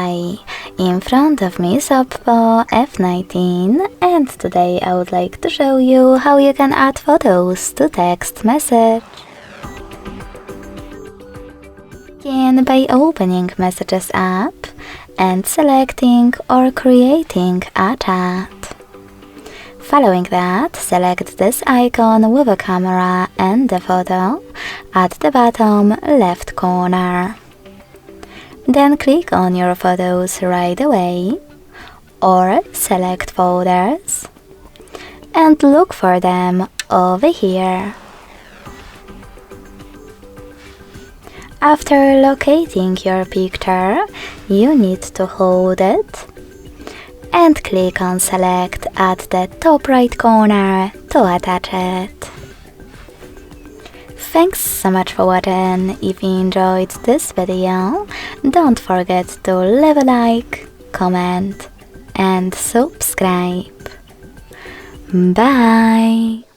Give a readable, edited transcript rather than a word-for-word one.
Hi, in front of me is OPPO F19 and today I would like to show you how you can add photos to text message. Begin by opening Messages app and selecting or creating a chat. Following that, select this icon with a camera and the photo at the bottom left corner. Then click on your photos right away, or select folders, and look for them over here. After locating your picture, you need to hold it and click on Select at the top right corner to attach it. Thanks so much for watching. If you enjoyed this video, don't forget to leave a like, comment and subscribe. Bye!